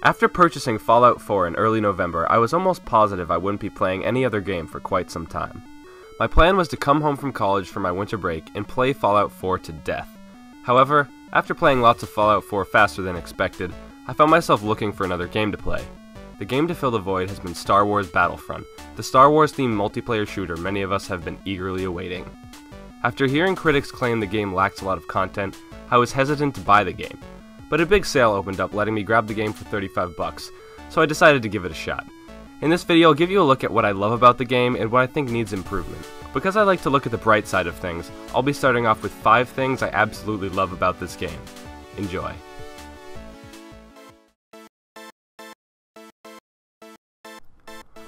After purchasing Fallout 4 in early November, I was almost positive I wouldn't be playing any other game for quite some time. My plan was to come home from college for my winter break and play Fallout 4 to death. However, after playing lots of Fallout 4 faster than expected, I found myself looking for another game to play. The game to fill the void has been Star Wars Battlefront, the Star Wars themed multiplayer shooter many of us have been eagerly awaiting. After hearing critics claim the game lacks a lot of content, I was hesitant to buy the game. But a big sale opened up letting me grab the game for $35, so I decided to give it a shot. In this video I'll give you a look at what I love about the game and what I think needs improvement. Because I like to look at the bright side of things, I'll be starting off with 5 things I absolutely love about this game. Enjoy.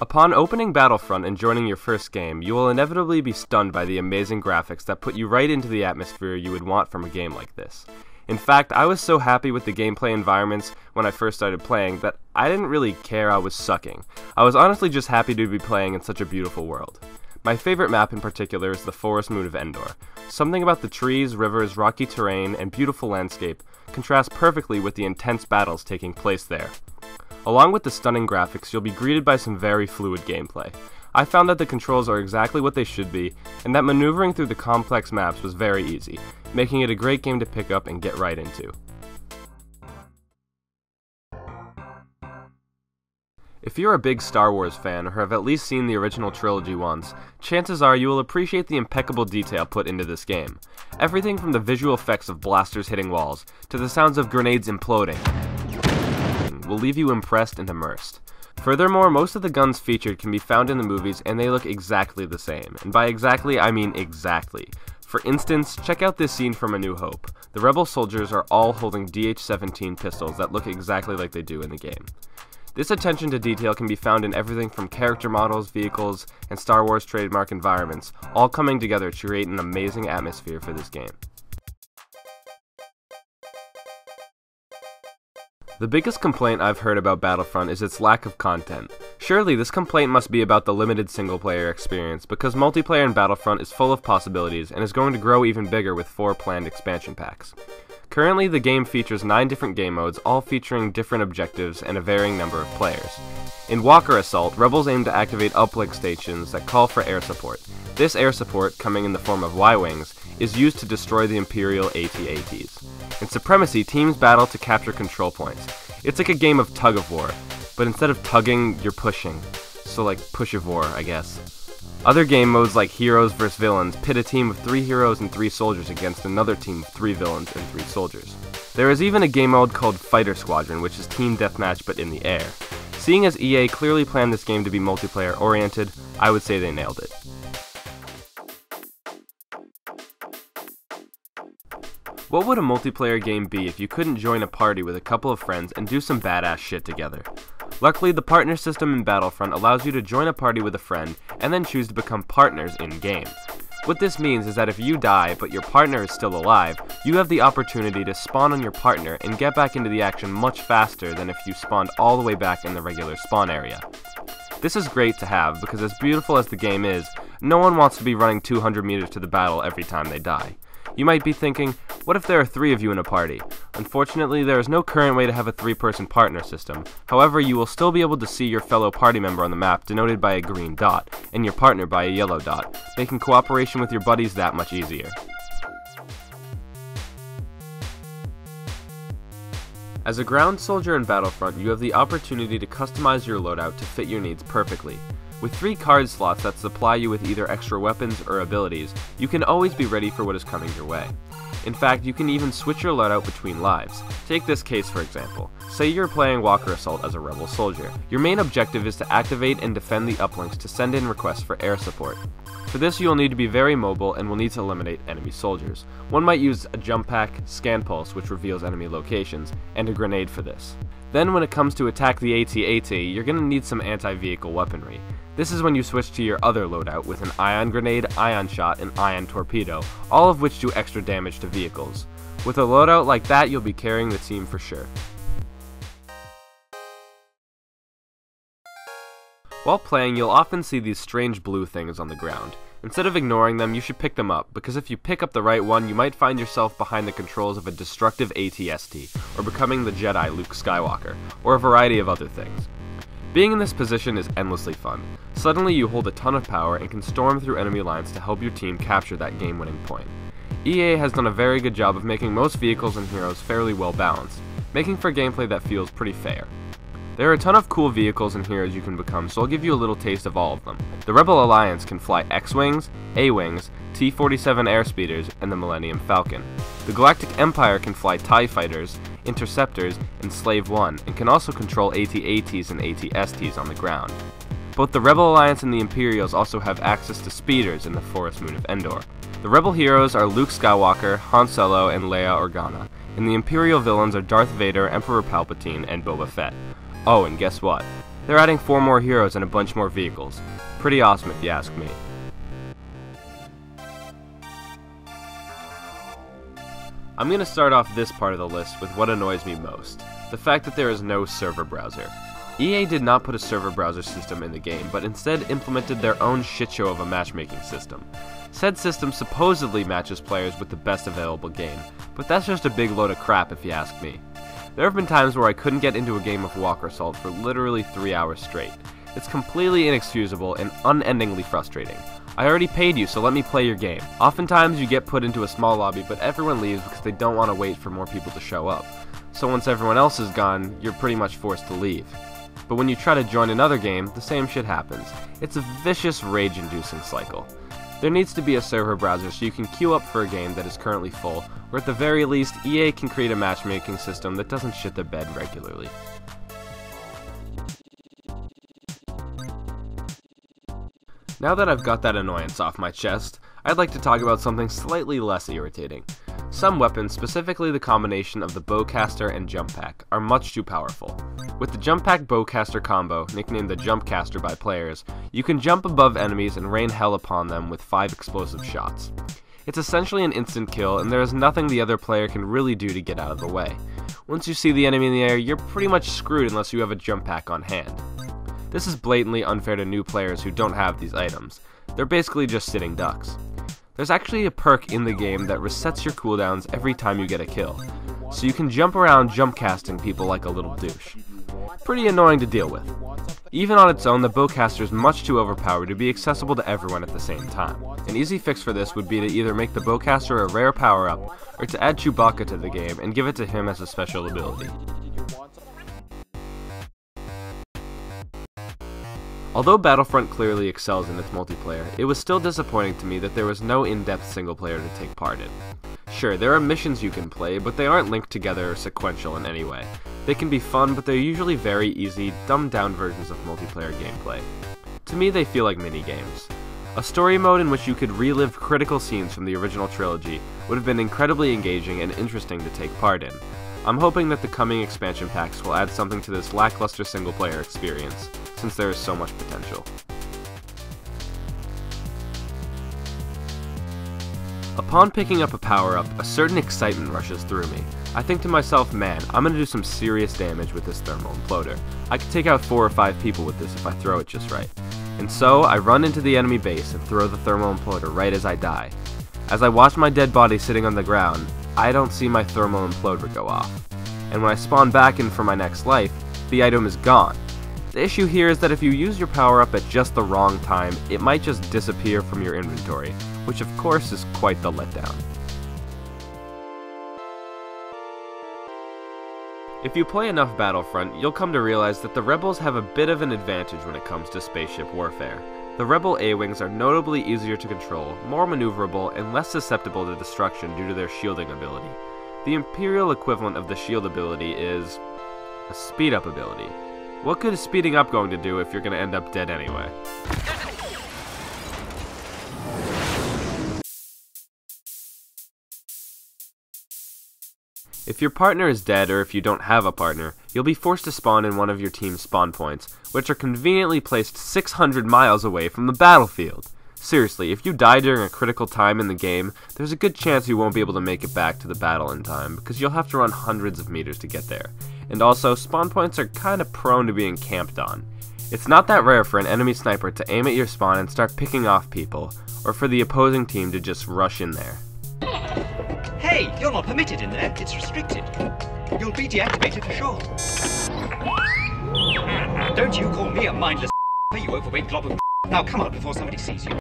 Upon opening Battlefront and joining your first game, you will inevitably be stunned by the amazing graphics that put you right into the atmosphere you would want from a game like this. In fact, I was so happy with the gameplay environments when I first started playing that I didn't really care I was sucking. I was honestly just happy to be playing in such a beautiful world. My favorite map in particular is the Forest Moon of Endor. Something about the trees, rivers, rocky terrain, and beautiful landscape contrasts perfectly with the intense battles taking place there. Along with the stunning graphics, you'll be greeted by some very fluid gameplay. I found that the controls are exactly what they should be, and that maneuvering through the complex maps was very easy, making it a great game to pick up and get right into. If you're a big Star Wars fan or have at least seen the original trilogy once, chances are you will appreciate the impeccable detail put into this game. Everything from the visual effects of blasters hitting walls, to the sounds of grenades imploding, will leave you impressed and immersed. Furthermore, most of the guns featured can be found in the movies and they look exactly the same, and by exactly I mean exactly. For instance, check out this scene from A New Hope. The rebel soldiers are all holding DH-17 pistols that look exactly like they do in the game. This attention to detail can be found in everything from character models, vehicles, and Star Wars trademark environments, all coming together to create an amazing atmosphere for this game. The biggest complaint I've heard about Battlefront is its lack of content. Surely this complaint must be about the limited single-player experience, because multiplayer in Battlefront is full of possibilities and is going to grow even bigger with 4 planned expansion packs. Currently the game features 9 different game modes, all featuring different objectives and a varying number of players. In Walker Assault, rebels aim to activate uplink stations that call for air support. This air support, coming in the form of Y-Wings, is used to destroy the Imperial AT-ATs. In Supremacy, teams battle to capture control points. It's like a game of tug-of-war, but instead of tugging, you're pushing. So like push-of-war, I guess. Other game modes like Heroes vs Villains pit a team of 3 heroes and 3 soldiers against another team of 3 villains and 3 soldiers. There is even a game mode called Fighter Squadron, which is team deathmatch but in the air. Seeing as EA clearly planned this game to be multiplayer oriented, I would say they nailed it. What would a multiplayer game be if you couldn't join a party with a couple of friends and do some badass shit together? Luckily, the partner system in Battlefront allows you to join a party with a friend and then choose to become partners in-game. What this means is that if you die but your partner is still alive, you have the opportunity to spawn on your partner and get back into the action much faster than if you spawned all the way back in the regular spawn area. This is great to have because as beautiful as the game is, no one wants to be running 200 meters to the battle every time they die. You might be thinking, what if there are 3 of you in a party? Unfortunately, there is no current way to have a 3-person partner system. However, you will still be able to see your fellow party member on the map denoted by a green dot, and your partner by a yellow dot, making cooperation with your buddies that much easier. As a ground soldier in Battlefront, you have the opportunity to customize your loadout to fit your needs perfectly. With 3 card slots that supply you with either extra weapons or abilities, you can always be ready for what is coming your way. In fact, you can even switch your loadout between lives. Take this case for example. Say you're playing Walker Assault as a rebel soldier. Your main objective is to activate and defend the uplinks to send in requests for air support. For this you will need to be very mobile and will need to eliminate enemy soldiers. One might use a jump pack, scan pulse which reveals enemy locations, and a grenade for this. Then when it comes to attack the AT-AT, you're going to need some anti-vehicle weaponry. This is when you switch to your other loadout with an ion grenade, ion shot, and ion torpedo, all of which do extra damage to vehicles. With a loadout like that, you'll be carrying the team for sure. While playing, you'll often see these strange blue things on the ground. Instead of ignoring them, you should pick them up, because if you pick up the right one, you might find yourself behind the controls of a destructive AT-ST, or becoming the Jedi Luke Skywalker, or a variety of other things. Being in this position is endlessly fun. Suddenly you hold a ton of power and can storm through enemy lines to help your team capture that game-winning point. EA has done a very good job of making most vehicles and heroes fairly well balanced, making for gameplay that feels pretty fair. There are a ton of cool vehicles and heroes you can become, so I'll give you a little taste of all of them. The Rebel Alliance can fly X-Wings, A-Wings, T-47 airspeeders, and the Millennium Falcon. The Galactic Empire can fly TIE Fighters, Interceptors, and Slave One, and can also control AT-ATs and AT-STs on the ground. Both the Rebel Alliance and the Imperials also have access to speeders in the Forest Moon of Endor. The Rebel heroes are Luke Skywalker, Han Solo, and Leia Organa, and the Imperial villains are Darth Vader, Emperor Palpatine, and Boba Fett. Oh, and guess what? They're adding 4 more heroes and a bunch more vehicles. Pretty awesome if you ask me. I'm going to start off this part of the list with what annoys me most, the fact that there is no server browser. EA did not put a server browser system in the game, but instead implemented their own shitshow of a matchmaking system. Said system supposedly matches players with the best available game, but that's just a big load of crap if you ask me. There have been times where I couldn't get into a game of Walker Assault for literally 3 hours straight. It's completely inexcusable and unendingly frustrating. I already paid you, so let me play your game. Oftentimes you get put into a small lobby, but everyone leaves because they don't want to wait for more people to show up. So once everyone else is gone, you're pretty much forced to leave. But when you try to join another game, the same shit happens. It's a vicious, rage-inducing cycle. There needs to be a server browser so you can queue up for a game that is currently full, or at the very least, EA can create a matchmaking system that doesn't shit the bed regularly. Now that I've got that annoyance off my chest, I'd like to talk about something slightly less irritating. Some weapons, specifically the combination of the Bowcaster and Jump Pack, are much too powerful. With the Jump Pack Bowcaster combo, nicknamed the Jumpcaster by players, you can jump above enemies and rain hell upon them with 5 explosive shots. It's essentially an instant kill, and there is nothing the other player can really do to get out of the way. Once you see the enemy in the air, you're pretty much screwed unless you have a Jump Pack on hand. This is blatantly unfair to new players who don't have these items. They're basically just sitting ducks. There's actually a perk in the game that resets your cooldowns every time you get a kill, so you can jump around jumpcasting people like a little douche. Pretty annoying to deal with. Even on its own, the Bowcaster is much too overpowered to be accessible to everyone at the same time. An easy fix for this would be to either make the Bowcaster a rare power-up, or to add Chewbacca to the game and give it to him as a special ability. Although Battlefront clearly excels in its multiplayer, it was still disappointing to me that there was no in-depth single player to take part in. Sure, there are missions you can play, but they aren't linked together or sequential in any way. They can be fun, but they're usually very easy, dumbed-down versions of multiplayer gameplay. To me, they feel like mini-games. A story mode in which you could relive critical scenes from the original trilogy would have been incredibly engaging and interesting to take part in. I'm hoping that the coming expansion packs will add something to this lackluster single-player experience, since there is so much potential. Upon picking up a power-up, a certain excitement rushes through me. I think to myself, man, I'm gonna do some serious damage with this thermal imploder. I could take out 4 or 5 people with this if I throw it just right. And so, I run into the enemy base and throw the thermal imploder right as I die. As I watch my dead body sitting on the ground, I don't see my thermal imploder go off. And when I spawn back in for my next life, the item is gone. The issue here is that if you use your power-up at just the wrong time, it might just disappear from your inventory, which of course is quite the letdown. If you play enough Battlefront, you'll come to realize that the Rebels have a bit of an advantage when it comes to spaceship warfare. The Rebel A-Wings are notably easier to control, more maneuverable, and less susceptible to destruction due to their shielding ability. The Imperial equivalent of the shield ability is a speed-up ability. What good is speeding up going to do if you're going to end up dead anyway? If your partner is dead, or if you don't have a partner, you'll be forced to spawn in one of your team's spawn points, which are conveniently placed 600 miles away from the battlefield. Seriously, if you die during a critical time in the game, there's a good chance you won't be able to make it back to the battle in time, because you'll have to run hundreds of meters to get there. And also, spawn points are kinda prone to being camped on. It's not that rare for an enemy sniper to aim at your spawn and start picking off people, or for the opposing team to just rush in there. Hey, you're not permitted in there. It's restricted. You'll be deactivated for sure. Don't you call me a mindless you overweight glob of. Now come out before somebody sees you.